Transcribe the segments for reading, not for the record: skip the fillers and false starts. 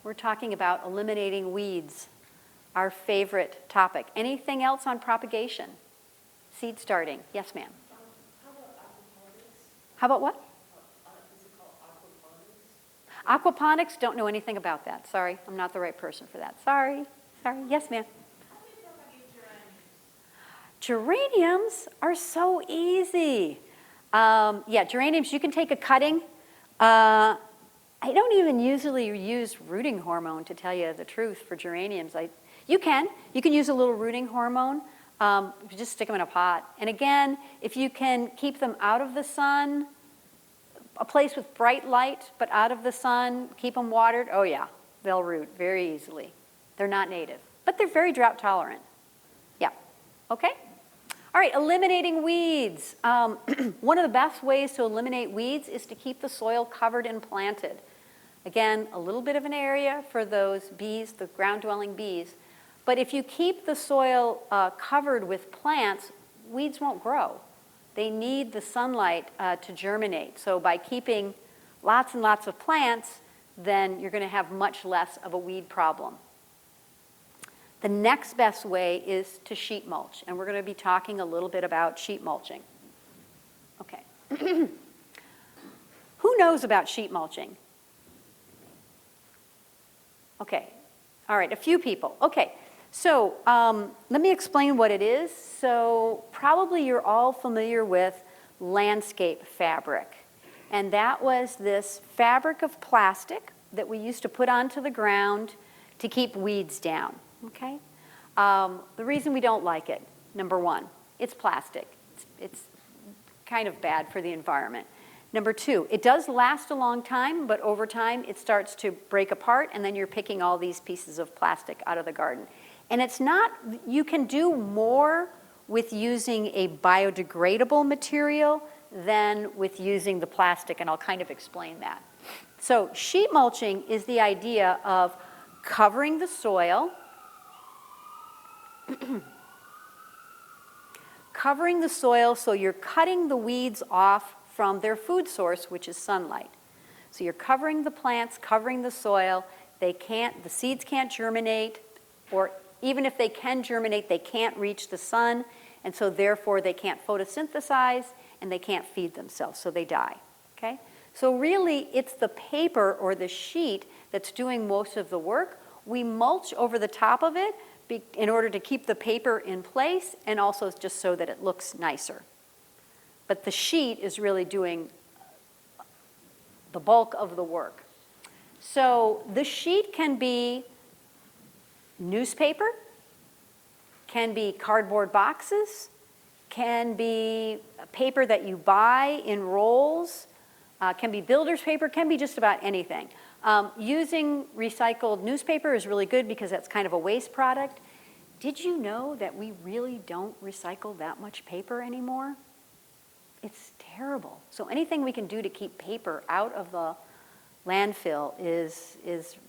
We're talking about eliminating weeds, our favorite topic. Anything else on propagation? Seed starting. Yes, ma'am. How about aquaponics? How about what? Is it called aquaponics? Aquaponics, don't know anything about that. Sorry, I'm not the right person for that. Sorry. Yes, ma'am. How do you propagate geraniums? Geraniums are so easy. Yeah, geraniums, you can take a cutting. I don't even usually use rooting hormone, to tell you the truth, for geraniums. You can use a little rooting hormone. You just stick them in a pot. And again, if you can keep them out of the sun, a place with bright light, but out of the sun, keep them watered, oh yeah, they'll root very easily. They're not native, but they're very drought tolerant. Yeah, okay? All right, eliminating weeds. One of the best ways to eliminate weeds is to keep the soil covered and planted. Again, a little bit of an area for those bees, the ground-dwelling bees. But if you keep the soil covered with plants, weeds won't grow. They need the sunlight to germinate. So by keeping lots and lots of plants, then you're going to have much less of a weed problem. The next best way is to sheet mulch, and we're going to be talking a little bit about sheet mulching. Okay. Who knows about sheet mulching? Okay. All right, a few people. Okay. So let me explain what it is. So probably you're all familiar with landscape fabric. And that was this fabric of plastic that we used to put onto the ground to keep weeds down. Okay? The reason we don't like it, number one, it's plastic. It's kind of bad for the environment. Number two, it does last a long time, but over time it starts to break apart, and then you're picking all these pieces of plastic out of the garden. And it's not, you can do more with using a biodegradable material than with using the plastic, and I'll kind of explain that. So sheet mulching is the idea of covering the soil, covering the soil so you're cutting the weeds off from their food source, which is sunlight. So you're covering the plants, covering the soil. The seeds can't germinate, or even if they can germinate, they can't reach the sun, and so therefore they can't photosynthesize and they can't feed themselves, so they die. Okay? So really, it's the paper or the sheet that's doing most of the work. We mulch over the top of it in order to keep the paper in place, and also just so that it looks nicer. But the sheet is really doing the bulk of the work. So the sheet can be newspaper, can be cardboard boxes, can be paper that you buy in rolls, can be builder's paper, can be just about anything. Using recycled newspaper is really good because that's kind of a waste product. Did you know that we really don't recycle that much paper anymore? It's terrible. So anything we can do to keep paper out of the landfill is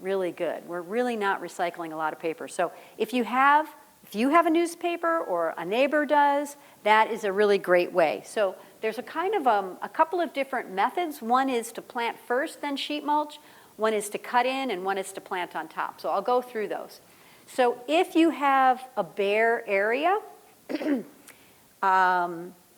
really good. We're really not recycling a lot of paper. So if you have a newspaper or a neighbor does, that is a really great way. So there's a kind of a couple of different methods. One is to plant first, then sheet mulch. One is to cut in, and one is to plant on top. So I'll go through those. So if you have a bare area,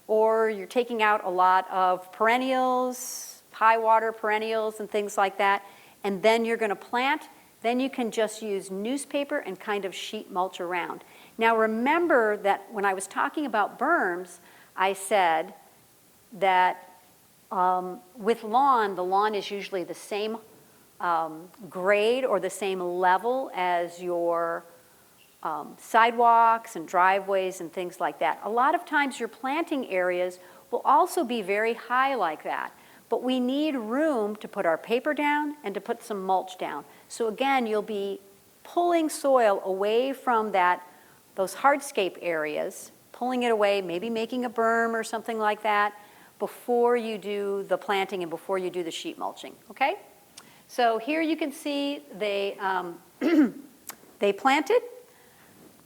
or you're taking out a lot of perennials, high water perennials and things like that, and then you're going to plant, then you can just use newspaper and kind of sheet mulch around. Now remember that when I was talking about berms, I said that with lawn, the lawn is usually the same grade or the same level as your sidewalks and driveways and things like that. A lot of times your planting areas will also be very high like that, but we need room to put our paper down and to put some mulch down. So again, you'll be pulling soil away from those hardscape areas, pulling it away, maybe making a berm or something like that before you do the planting and before you do the sheet mulching, okay? So here you can see they planted,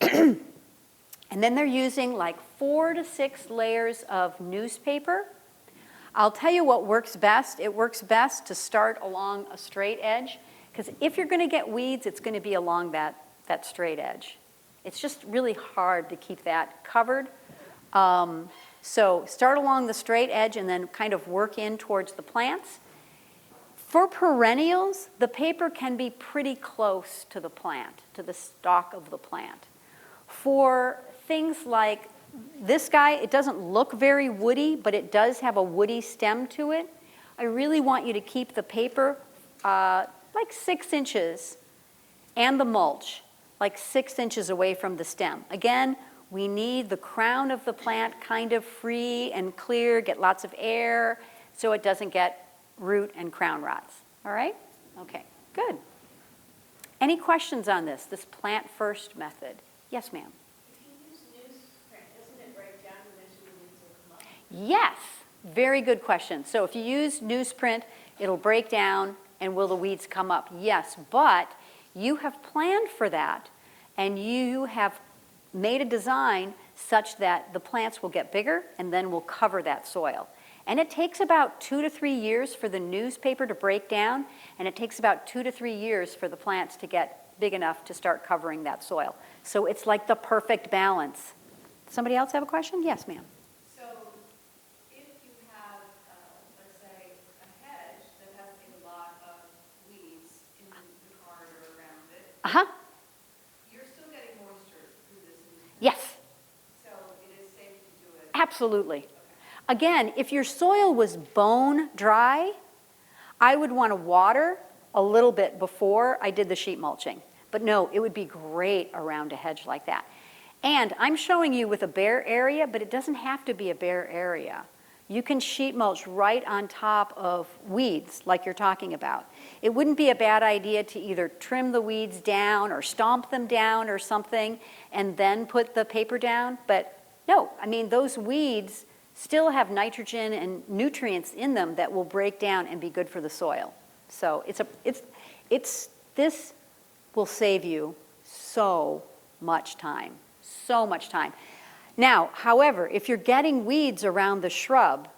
and then they're using like 4 to 6 layers of newspaper. I'll tell you what works best. It works best to start along a straight edge, Because if you're going to get weeds, it's going to be along that straight edge. It's just really hard to keep that covered. So start along the straight edge and then kind of work in towards the plants. For perennials, the paper can be pretty close to the plant, to the stalk of the plant. For things like this guy, it doesn't look very woody, but it does have a woody stem to it. I really want you to keep the paper like 6 inches and the mulch like 6 inches away from the stem. Again, we need the crown of the plant kind of free and clear, get lots of air so it doesn't get root and crown rots. All right? Okay, good. Any questions on this plant first method? Yes, ma'am. If you use newsprint, doesn't it break down and eventually the weeds will come up? Yes, very good question. So if you use newsprint, it'll break down and will the weeds come up? Yes, but you have planned for that and you have made a design such that the plants will get bigger and then will cover that soil. And it takes about 2 to 3 years for the newspaper to break down, and it takes about 2 to 3 years for the plants to get big enough to start covering that soil. So it's like the perfect balance. Somebody else have a question? Yes, ma'am. So if you have, let's say, a hedge that has a lot of weeds in the corridor around it, Uh-huh. you're still getting moisture through this. Yes, So it is safe to do it. absolutely. Again, if your soil was bone dry, I would want to water a little bit before I did the sheet mulching. But no, it would be great around a hedge like that. And I'm showing you with a bare area, but it doesn't have to be a bare area. You can sheet mulch right on top of weeds like you're talking about. It wouldn't be a bad idea to either trim the weeds down or stomp them down or something and then put the paper down. But no, I mean, those weeds still have nitrogen and nutrients in them that will break down and be good for the soil. So this will save you so much time, so much time. Now, however, if you're getting weeds around the shrub,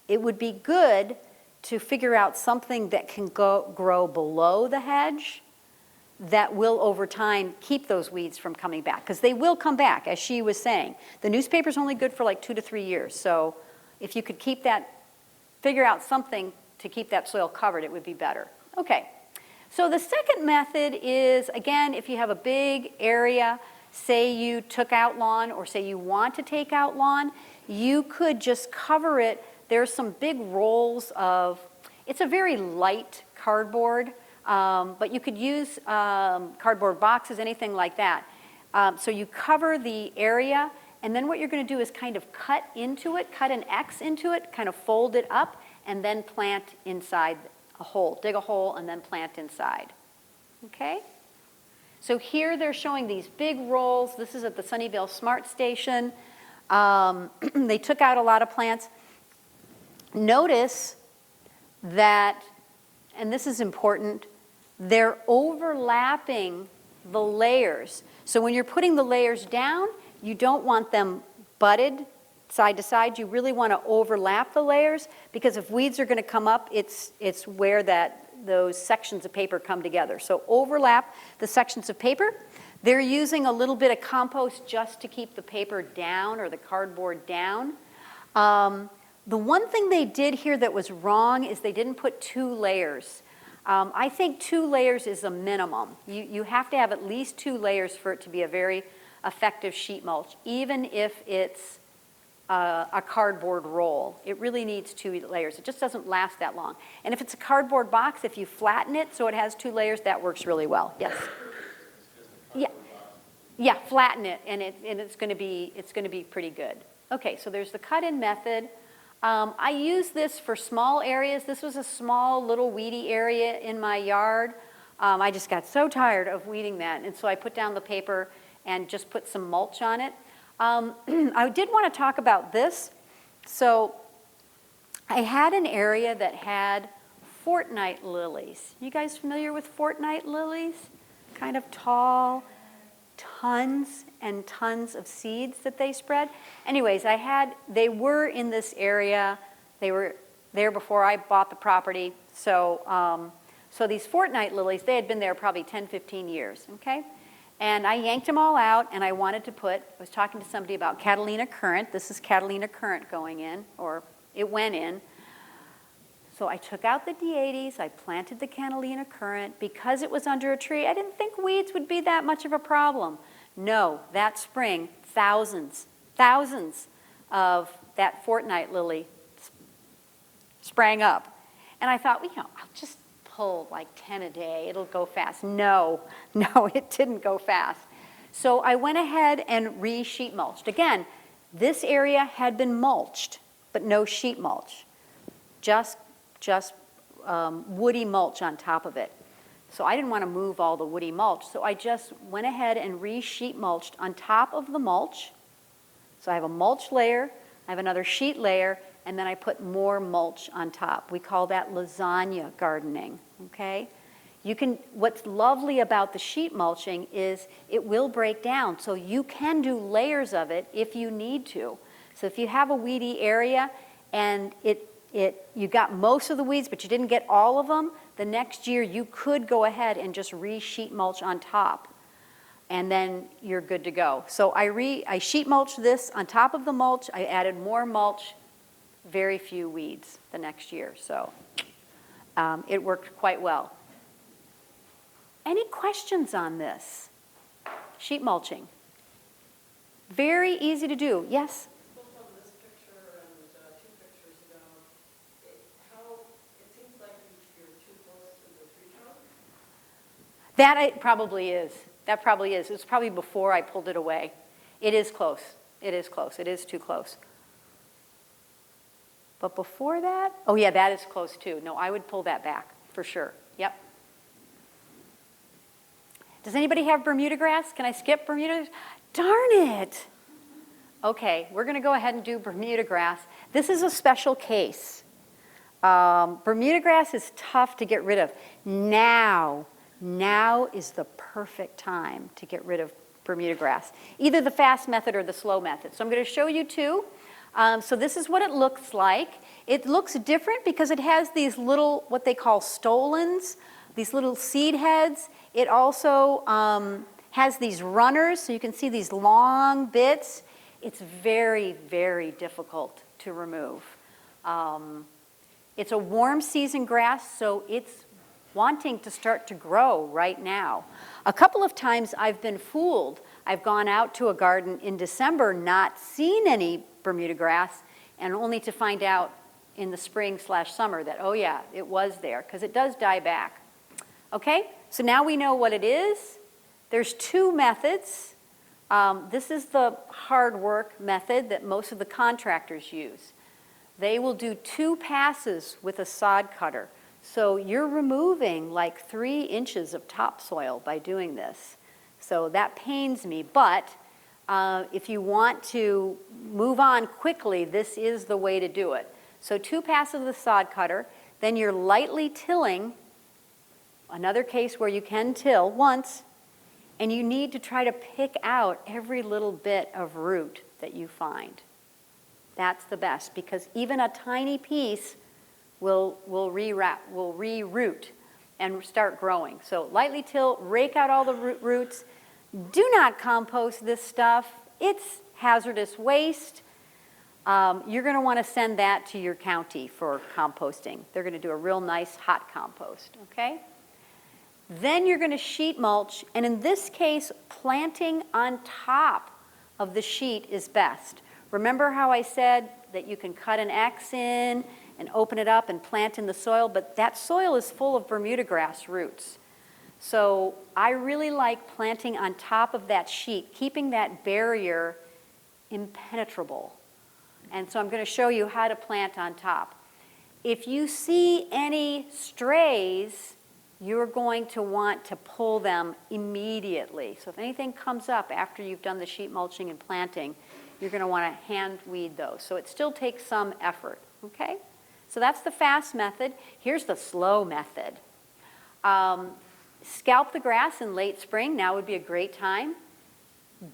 it would be good to figure out something that can grow below the hedge that will over time keep those weeds from coming back, because they will come back, as she was saying. The newspaper's only good for like 2 to 3 years, so if you could keep that, figure out something to keep that soil covered, it would be better. Okay, so the second method is, again, if you have a big area, say you took out lawn or say you want to take out lawn, you could just cover it. There's some big rolls of, it's a very light cardboard, but you could use cardboard boxes, anything like that. So you cover the area, and then what you're going to do is kind of cut into it, cut an X into it, kind of fold it up, and then plant inside a hole. Dig a hole and then plant inside. Okay? So here they're showing these big rolls. This is at the Sunnyvale Smart Station. They took out a lot of plants. Notice that, and this is important, they're overlapping the layers. So when you're putting the layers down, you don't want them butted side to side. You really want to overlap the layers, because if weeds are going to come up, it's where those sections of paper come together. So overlap the sections of paper. They're using a little bit of compost just to keep the paper down or the cardboard down. The one thing they did here that was wrong is they didn't put 2 layers. I think 2 layers is a minimum. You have to have at least 2 layers for it to be a very effective sheet mulch, even if it's a cardboard roll. It really needs 2 layers. It just doesn't last that long. And if it's a cardboard box, if you flatten it so it has 2 layers, that works really well. Yes? Yeah, flatten it, and it's going to be pretty good. Okay, so there's the cut-in method. I use this for small areas. This was a small little weedy area in my yard. I just got so tired of weeding that, and so I put down the paper and just put some mulch on it. I did want to talk about this. So I had an area that had fortnight lilies. You guys familiar with fortnight lilies? Kind of tall, tons and tons of seeds that they spread. Anyways, they were in this area. They were there before I bought the property. So So these fortnight lilies, they had been there probably 10, 15 years, okay? And I yanked them all out, and I wanted to I was talking to somebody about Catalina currant. This is Catalina currant going in, or it went in. So I took out the D80s, I planted the Catalina currant. Because it was under a tree, I didn't think weeds would be that much of a problem. No, that spring, thousands of that fortnight lily sprang up. And I thought, well, I'll just pull like 10 a day, it'll go fast. No, it didn't go fast. So I went ahead and re-sheet mulched. Again, this area had been mulched, but no sheet mulch. Just woody mulch on top of it. So I didn't want to move all the woody mulch, so I just went ahead and re-sheet mulched on top of the mulch. So I have a mulch layer, I have another sheet layer, and then I put more mulch on top. We call that lasagna gardening, okay? What's lovely about the sheet mulching is it will break down, so you can do layers of it if you need to. So if you have a weedy area and you got most of the weeds, but you didn't get all of them, the next year you could go ahead and just re-sheet mulch on top, and then you're good to go. So I sheet mulched this on top of the mulch. I added more mulch, very few weeds the next year. So it worked quite well. Any questions on this? Sheet mulching. Very easy to do. Yes? From this picture and 2 pictures ago, it seems like you're too close to the tree trunk. That it probably is. That probably is. It's probably before I pulled it away. It is close. It is close. It is too close. But before that, oh yeah, that is close too. No, I would pull that back for sure. Yep. Does anybody have Bermuda grass? Can I skip Bermuda? Darn it. Okay, we're going to go ahead and do Bermuda grass. This is a special case. Bermuda grass is tough to get rid of. Now is the perfect time to get rid of Bermuda grass. Either the fast method or the slow method. So I'm going to show you 2. So this is what it looks like. It looks different because it has these little, what they call stolons, these little seed heads. It also has these runners, so you can see these long bits. It's very, very difficult to remove. It's a warm season grass, so it's wanting to start to grow right now. A couple of times I've been fooled. I've gone out to a garden in December, not seen any Bermuda grass, and only to find out in the spring/summer that, oh yeah, it was there, because it does die back. Okay, so now we know what it is. There's 2 methods. This is the hard work method that most of the contractors use. They will do 2 passes with a sod cutter. So you're removing like 3 inches of topsoil by doing this. So that pains me, but if you want to move on quickly, this is the way to do it. So 2 passes of the sod cutter, then you're lightly tilling, another case where you can till once, and you need to try to pick out every little bit of root that you find. That's the best, because even a tiny piece will reroot and start growing. So lightly till, rake out all the roots. Do not compost this stuff. It's hazardous waste. You're going to want to send that to your county for composting. They're going to do a real nice hot compost, okay? Then you're going to sheet mulch, and in this case, planting on top of the sheet is best. Remember how I said that you can cut an X in and open it up and plant in the soil, but that soil is full of Bermuda grass roots. So I really like planting on top of that sheet, keeping that barrier impenetrable. And so I'm going to show you how to plant on top. If you see any strays, you're going to want to pull them immediately. So if anything comes up after you've done the sheet mulching and planting, you're going to want to hand weed those. So it still takes some effort, okay? So that's the fast method. Here's the slow method. Scalp the grass in late spring. Now would be a great time.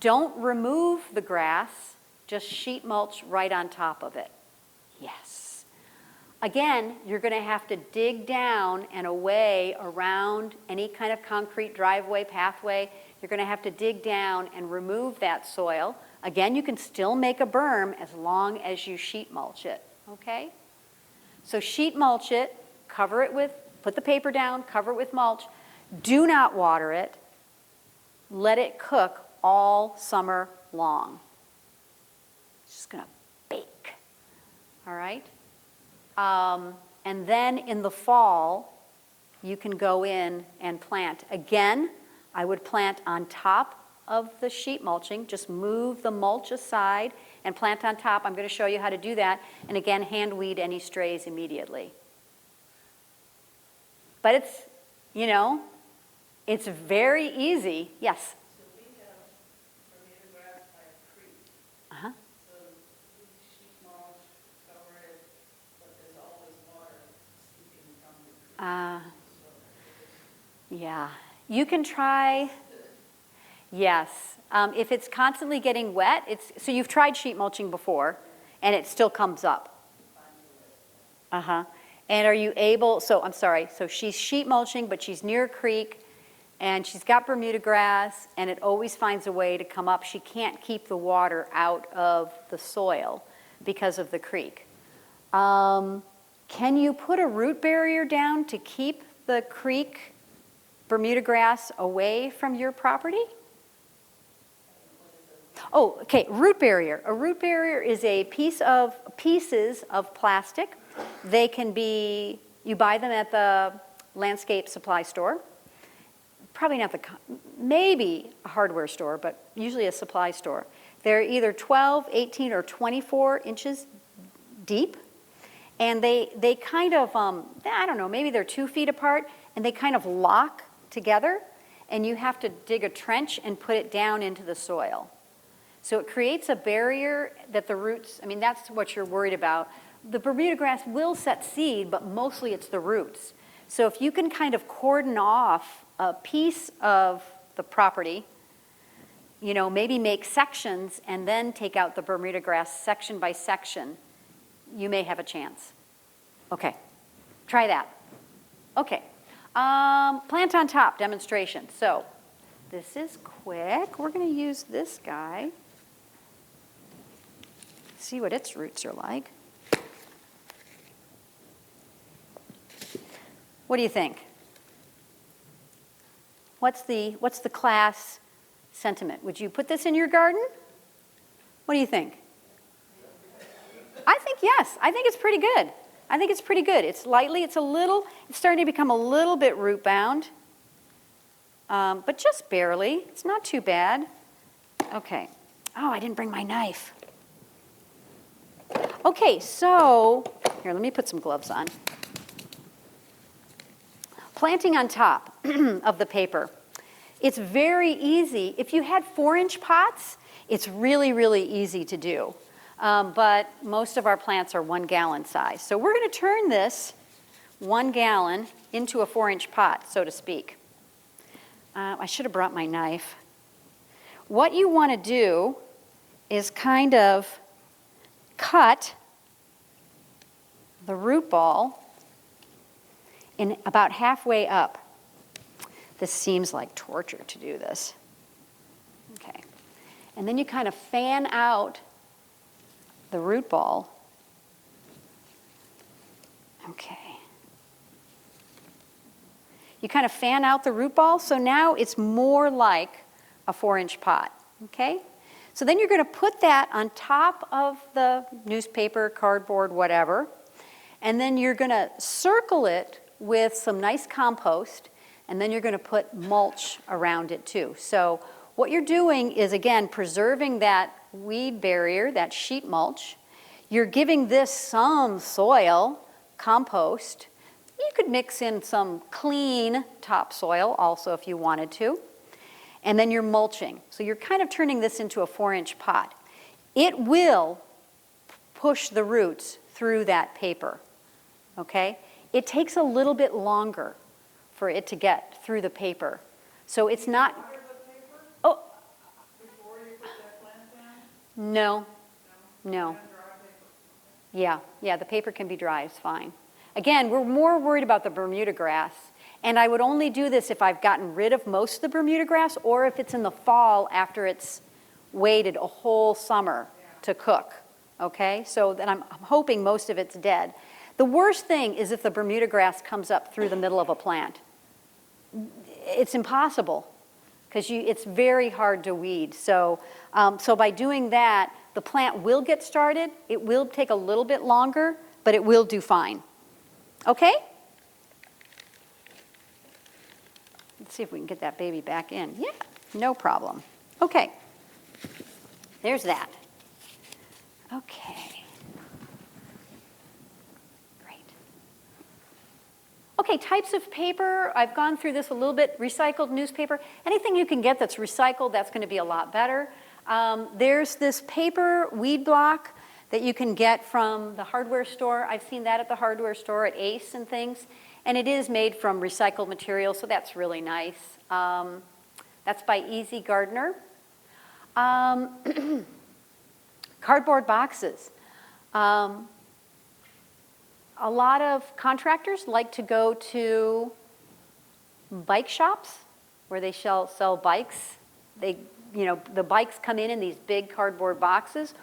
Don't remove the grass. Just sheet mulch right on top of it. Yes. Again, you're going to have to dig down and away around any kind of concrete driveway, pathway. You're going to have to dig down and remove that soil. Again, you can still make a berm as long as you sheet mulch it, okay? So sheet mulch it, cover it with, put the paper down, cover it with mulch. Do not water it. Let it cook all summer long. It's just going to bake, all right? And then in the fall, you can go in and plant. Again, I would plant on top of the sheet mulching. Just move the mulch aside and plant on top. I'm going to show you how to do that. And again, hand weed any strays immediately. But it's, you know, it's very easy. Yes? So we have Bermuda grass by a creek. Uh-huh. So we sheet mulch, cover it, but there's always water seeping from the creek. So Yeah. You can try, yes. If it's constantly getting wet, so you've tried sheet mulching before, and it still comes up. Uh-huh. And are you able, so I'm sorry, so she's sheet mulching, but she's near a creek, and she's got Bermuda grass, and it always finds a way to come up. She can't keep the water out of the soil because of the creek. Can you put a root barrier down to keep the creek Bermuda grass away from your property? Oh, okay, root barrier. A root barrier is a pieces of plastic. They can be, you buy them at the landscape supply store. Probably not maybe a hardware store, but usually a supply store. They're either 12, 18, or 24 inches deep. And they kind of, I don't know, maybe they're 2 feet apart, and they kind of lock together, and you have to dig a trench and put it down into the soil. So it creates a barrier that the roots, I mean, that's what you're worried about. The Bermuda grass will set seed, but mostly it's the roots. So if you can kind of cordon off a piece of the property, you know, maybe make sections and then take out the Bermuda grass section by section, you may have a chance. Okay, try that. Okay, plant on top demonstration. So this is quick. We're going to use this guy. See what its roots are like. What do you think? What's the class sentiment? Would you put this in your garden? What do you think? I think yes. I think it's pretty good. I think it's pretty good. It's starting to become a little bit root bound, but just barely. It's not too bad. Okay. Oh, I didn't bring my knife. Okay, so here, let me put some gloves on. Planting on top of the paper. It's very easy. If you had 4-inch pots, it's really, really easy to do. But most of our plants are 1 gallon size. So we're going to turn this 1 gallon into a 4-inch pot, so to speak. I should have brought my knife. What you want to do is kind of cut the root ball in about halfway up. This seems like torture to do this. Okay. And then you kind of fan out the root ball. Okay. You kind of fan out the root ball, so now it's more like a 4-inch pot. Okay? So then you're going to put that on top of the newspaper, cardboard, whatever, and then you're going to circle it with some nice compost, and then you're going to put mulch around it too. So what you're doing is, again, preserving that weed barrier, that sheet mulch. You're giving this some soil, compost. You could mix in some clean topsoil also if you wanted to. And then you're mulching. So you're kind of turning this into a 4-inch pot. It will push the roots through that paper, okay? It takes a little bit longer for it to get through the paper. So it's not... Water the paper Oh, before you put that plant down? no, no. And dry paper? Yeah, yeah, the paper can be dry, it's fine. Again, we're more worried about the Bermuda grass, and I would only do this if I've gotten rid of most of the Bermuda grass or if it's in the fall after it's waited a whole summer to cook, okay? So then I'm hoping most of it's dead. The worst thing is if the Bermuda grass comes up through the middle of a plant. It's impossible because it's very hard to weed. So, so by doing that, the plant will get started. It will take a little bit longer, but it will do fine. Okay? Let's see if we can get that baby back in. Yeah, no problem. Okay. There's that. Okay. Great. Okay, types of paper. I've gone through this a little bit. Recycled newspaper. Anything you can get that's recycled, that's going to be a lot better. There's this paper weed block that you can get from the hardware store. I've seen that at the hardware store at Ace and things. And it is made from recycled material, so that's really nice. That's by Easy Gardener. Cardboard boxes. A lot of contractors like to go to bike shops where they sell bikes. The bikes come in these big cardboard boxes,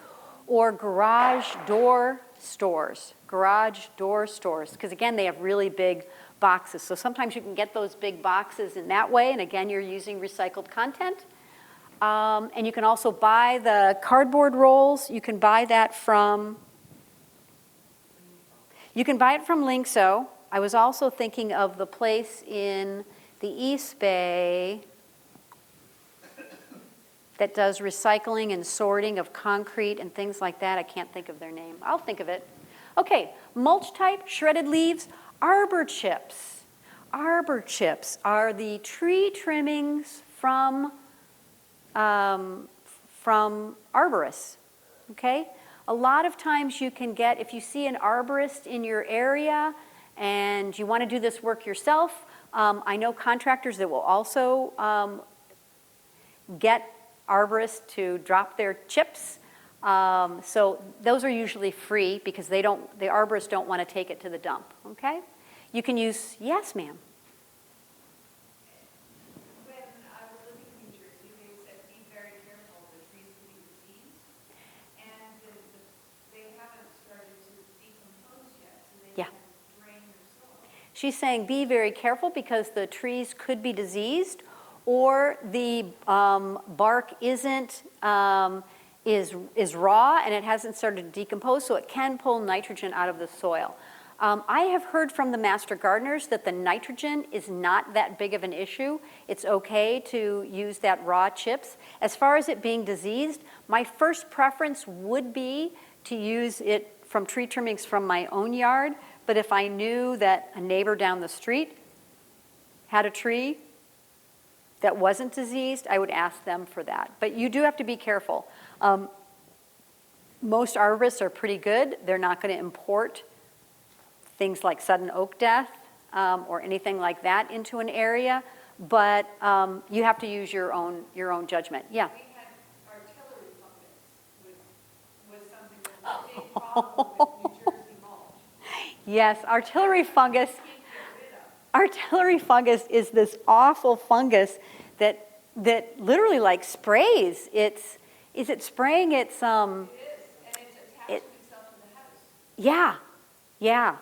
or garage door stores, because again, they have really big boxes. So sometimes you can get those big boxes in that way, and again, you're using recycled content. And you can also buy the cardboard rolls. You can buy that from, Linkso. I was also thinking of the place in the East Bay that does recycling and sorting of concrete and things like that. I can't think of their name. I'll think of it. Okay, mulch type, shredded leaves, arbor chips. Arbor chips are the tree trimmings from arborists, okay? A lot of times you can get, if you see an arborist in your area and you want to do this work yourself, I know contractors that will also get arborists to drop their chips. So those are usually free because the arborists don't want to take it to the dump, okay? You can use, yes, ma'am. When I was living in New Jersey, they said be very careful, the trees can be diseased, and they haven't started to decompose yet, so they Yeah. can drain your soil. She's saying be very careful because the trees could be diseased, or the bark is raw and it hasn't started to decompose, so it can pull nitrogen out of the soil. I have heard from the master gardeners that the nitrogen is not that big of an issue. It's okay to use that raw chips. As far as it being diseased, my first preference would be to use it from tree trimmings from my own yard, but if I knew that a neighbor down the street had a tree that wasn't diseased, I would ask them for that. But you do have to be careful. Most arborists are pretty good. They're not going to import things like sudden oak death or anything like that into an area, but you have to use your own judgment. Yeah. We had artillery fungus was something that was a big problem with New Jersey mulch. Yes, artillery fungus is this awful fungus that literally like sprays. Is it spraying its It is, and it's attached itself to the house. Yeah, yeah.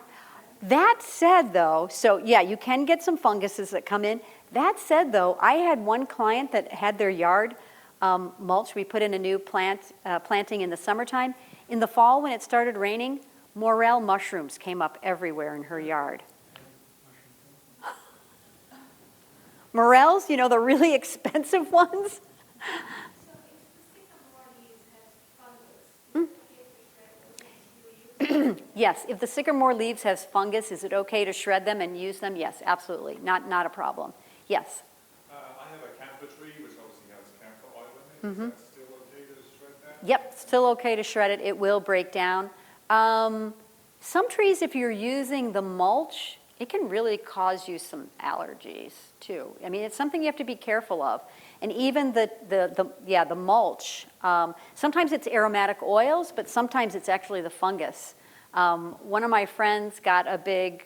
That said, though, so yeah, you can get some funguses that come in. That said, though, I had one client that had their yard mulched. We put in a new planting in the summertime. In the fall, when it started raining, morel mushrooms came up everywhere in her yard. Morels, the really expensive ones. Yes, if the sycamore leaves has fungus, is it okay to shred them and use them? Yes, absolutely, not a problem. Yes. I have a camphor tree, which obviously has camphor oil in it. Is that still okay to shred that? Yep, still okay to shred it. It will break down. Some trees, if you're using the mulch, it can really cause you some allergies too. I mean, it's something you have to be careful of. And even the mulch, sometimes it's aromatic oils, but sometimes it's actually the fungus One of my friends got a big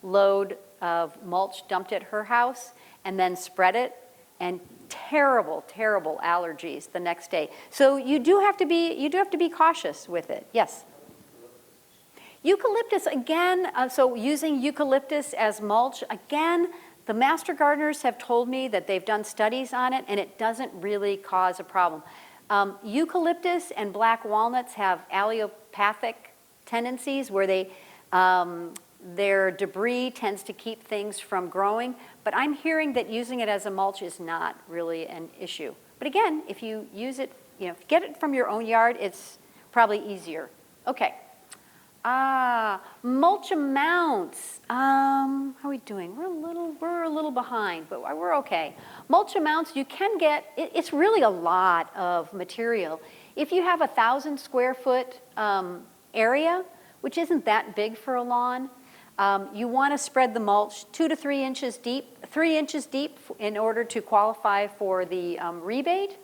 load of mulch dumped at her house and then spread it, and terrible, terrible allergies the next day. So you do have to be cautious with it. Yes. Eucalyptus, again, so using eucalyptus as mulch, again, the master gardeners have told me that they've done studies on it and it doesn't really cause a problem. Eucalyptus and black walnuts have allelopathic tendencies where their debris tends to keep things from growing, but I'm hearing that using it as a mulch is not really an issue. But again, if you use it, if you get it from your own yard, it's probably easier. Okay. Mulch amounts. How are we doing? We're a little behind, but we're okay. Mulch amounts, you can get, it's really a lot of material. If you have 1,000 square foot area, which isn't that big for a lawn, you want to spread the mulch 2 to 3 inches deep, 3 inches deep in order to qualify for the rebate.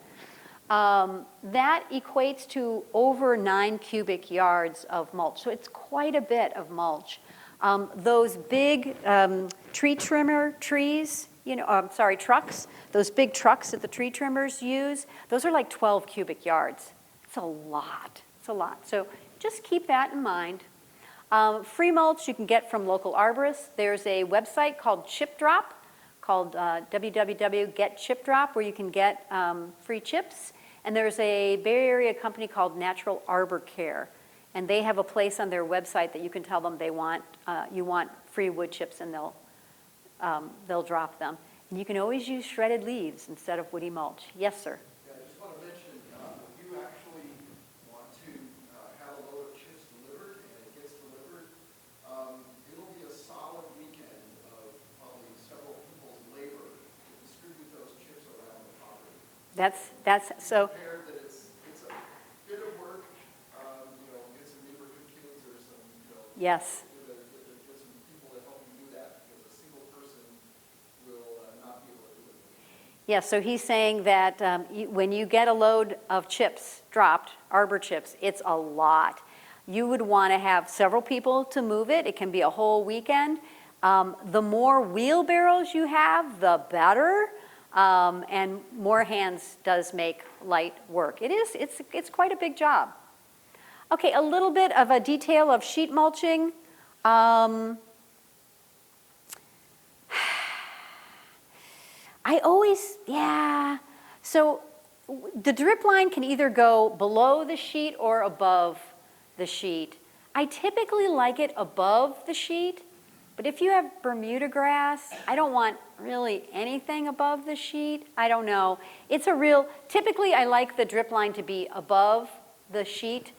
That equates to over 9 cubic yards of mulch, so it's quite a bit of mulch. Those big tree trimmer trees, trucks, those big trucks that the tree trimmers use, those are like 12 cubic yards. It's a lot, so just keep that in mind. Free mulch you can get from local arborists. There's a website called Chip Drop, called www.getchipdrop, where you can get free chips. And there's a Bay Area company called Natural Arbor Care, and they have a place on their website that you can tell them you want free wood chips, and they'll drop them. And you can always use shredded leaves instead of woody mulch. Yes, sir. Yeah, I just want to mention, if you actually want to have a load of chips delivered, and it gets delivered, it'll be a solid weekend of probably several people's labor to distribute those chips around the property. That's so. Compared that it's a bit of work, get some neighborhood kids or some, Yes. get some people to help you do that, because a single person will not be able to do it. Yeah, so he's saying that when you get a load of chips dropped, arbor chips, it's a lot. You would want to have several people to move it. It can be a whole weekend. The more wheelbarrows you have, the better. And more hands does make light work. It's quite a big job. Okay, a little bit of a detail of sheet mulching. So the drip line can either go below the sheet or above the sheet. I typically like it above the sheet, but if you have Bermuda grass, I don't want really anything above the sheet. I don't know. Typically I like the drip line to be above the sheet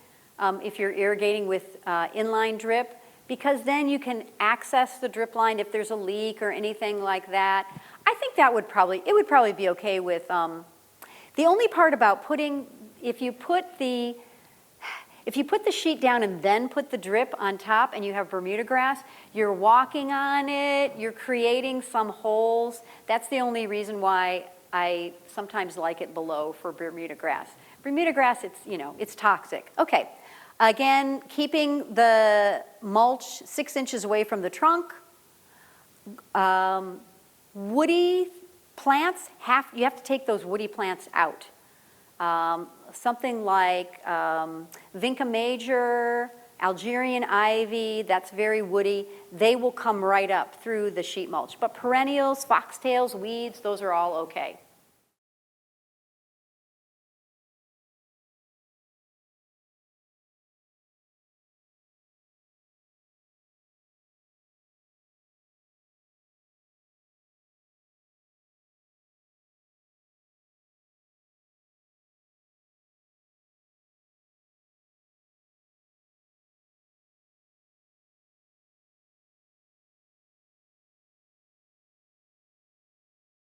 if you're irrigating with inline drip, because then you can access the drip line if there's a leak or anything like that. I think it would probably be okay with, the only part about if you put the sheet down and then put the drip on top and you have Bermuda grass, you're walking on it, you're creating some holes. That's the only reason why I sometimes like it below for Bermuda grass. Bermuda grass, it's toxic. Okay, again, keeping the mulch 6 inches away from the trunk. Woody plants, you have to take those woody plants out. Something like Vinca major, Algerian ivy, that's very woody, they will come right up through the sheet mulch. But perennials, foxtails, weeds, those are all okay.